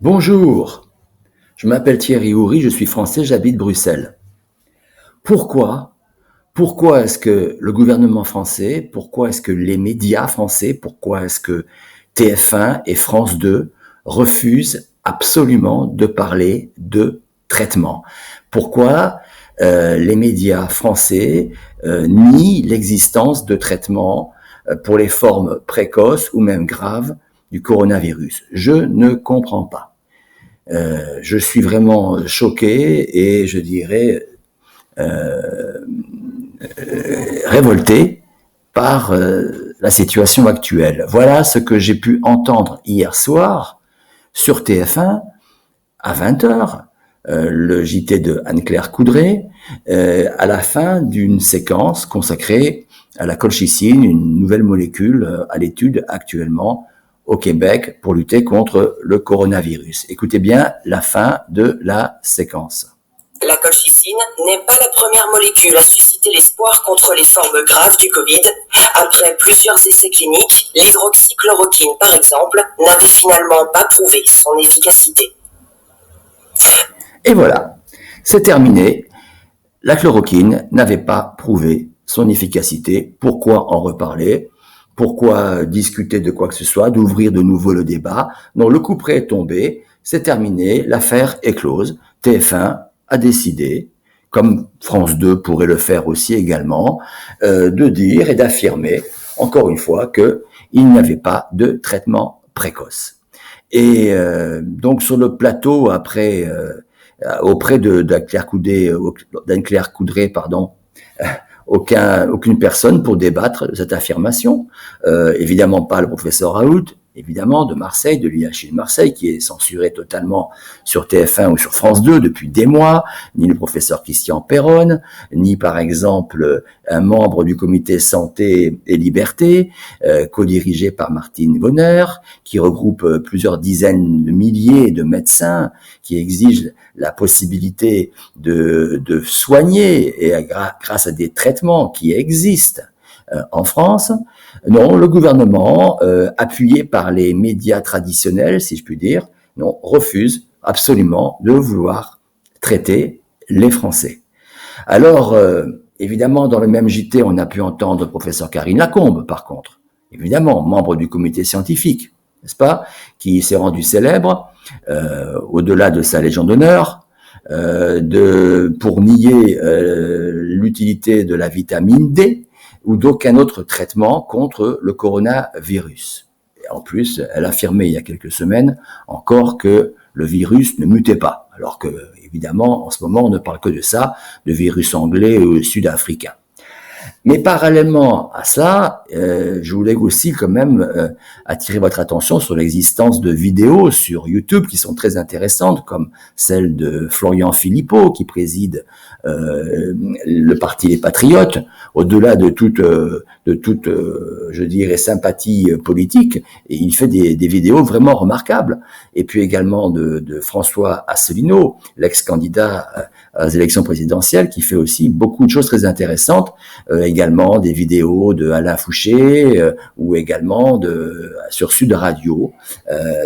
Bonjour, je m'appelle Thierry Houry, je suis français, j'habite Bruxelles. Pourquoi Pourquoi est-ce que le gouvernement français, pourquoi est-ce que les médias français, pourquoi est-ce que TF1 et France 2 refusent absolument de parler de traitement? Pourquoi les médias français nient l'existence de traitements pour les formes précoces ou même graves du coronavirus? Je ne comprends pas. Je suis vraiment choqué et je dirais révolté par la situation actuelle. Voilà ce que j'ai pu entendre hier soir sur TF1 à 20h, le JT de Anne-Claire Coudray, à la fin d'une séquence consacrée à la colchicine, une nouvelle molécule à l'étude actuellement au Québec pour lutter contre le coronavirus. Écoutez bien la fin de la séquence. La colchicine n'est pas la première molécule à susciter l'espoir contre les formes graves du Covid. Après plusieurs essais cliniques, l'hydroxychloroquine, par exemple, n'avait finalement pas prouvé son efficacité. Et voilà, c'est terminé. La chloroquine n'avait pas prouvé son efficacité. Pourquoi en reparler? Pourquoi discuter de quoi que ce soit, d'ouvrir de nouveau le débat? Non, le couperet est tombé, c'est terminé, l'affaire est close. TF1 a décidé, comme France 2 pourrait le faire aussi également, de dire et d'affirmer, encore une fois, qu'il n'y avait pas de traitement précoce. Et donc sur le plateau, après, auprès d'Anne-Claire Coudray, aucune personne pour débattre de cette affirmation. Évidemment pas le professeur Raoult, évidemment, de Marseille, de l'IHU de Marseille, qui est censuré totalement sur TF1 ou sur France 2 depuis des mois, ni le professeur Christian Perron, ni par exemple un membre du comité Santé et Liberté, co-dirigé par Martine Vonner, qui regroupe plusieurs dizaines de milliers de médecins qui exigent la possibilité de soigner et grâce à des traitements qui existent en France. Non, le gouvernement, appuyé par les médias traditionnels, si je puis dire, non, refuse absolument de vouloir traiter les Français. Alors, évidemment, dans le même JT, on a pu entendre le professeur Karine Lacombe, par contre, évidemment, membre du comité scientifique, n'est-ce pas, qui s'est rendu célèbre, au-delà de sa Légion d'honneur, pour nier l'utilité de la vitamine D, ou d'aucun autre traitement contre le coronavirus. Et en plus, elle affirmait il y a quelques semaines encore que le virus ne mutait pas, alors que, évidemment, en ce moment, on ne parle que de ça, de virus anglais ou sud-africain. Mais parallèlement à ça, je voulais aussi quand même attirer votre attention sur l'existence de vidéos sur YouTube qui sont très intéressantes, comme celle de Florian Philippot, qui préside le parti Les Patriotes, au-delà de toute, je dirais, sympathie politique, et il fait des vidéos vraiment remarquables. Et puis également de François Asselineau, l'ex-candidat aux élections présidentielles, qui fait aussi beaucoup de choses très intéressantes, également des vidéos de Alain Fouché, ou également sur Sud Radio,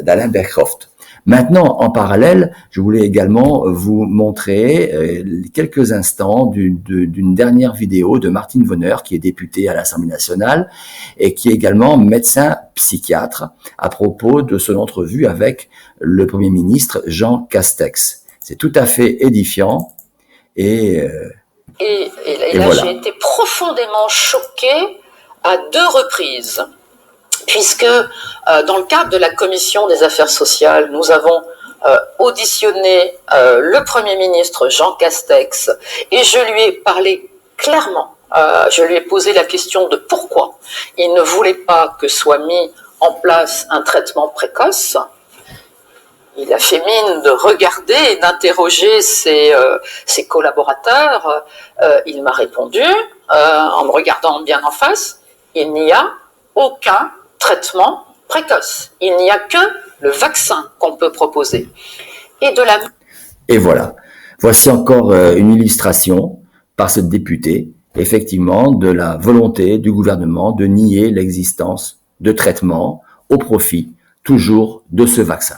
d'Alain Bercroft. Maintenant, en parallèle, je voulais également vous montrer quelques instants d'une dernière vidéo de Martine Vonner, qui est députée à l'Assemblée nationale et qui est également médecin psychiatre, à propos de son entrevue avec le Premier ministre Jean Castex. C'est tout à fait édifiant et là, voilà. J'ai été profondément choquée à 2 reprises. Puisque dans le cadre de la commission des affaires sociales, nous avons auditionné le Premier ministre Jean Castex et je lui ai parlé clairement. Je lui ai posé la question de pourquoi il ne voulait pas que soit mis en place un traitement précoce. Il a fait mine de regarder et d'interroger ses collaborateurs. Il m'a répondu, en me regardant bien en face, il n'y a aucun traitement précoce. Il n'y a que le vaccin qu'on peut proposer. Et voilà. Voici encore une illustration par ce député, effectivement, de la volonté du gouvernement de nier l'existence de traitements au profit toujours de ce vaccin.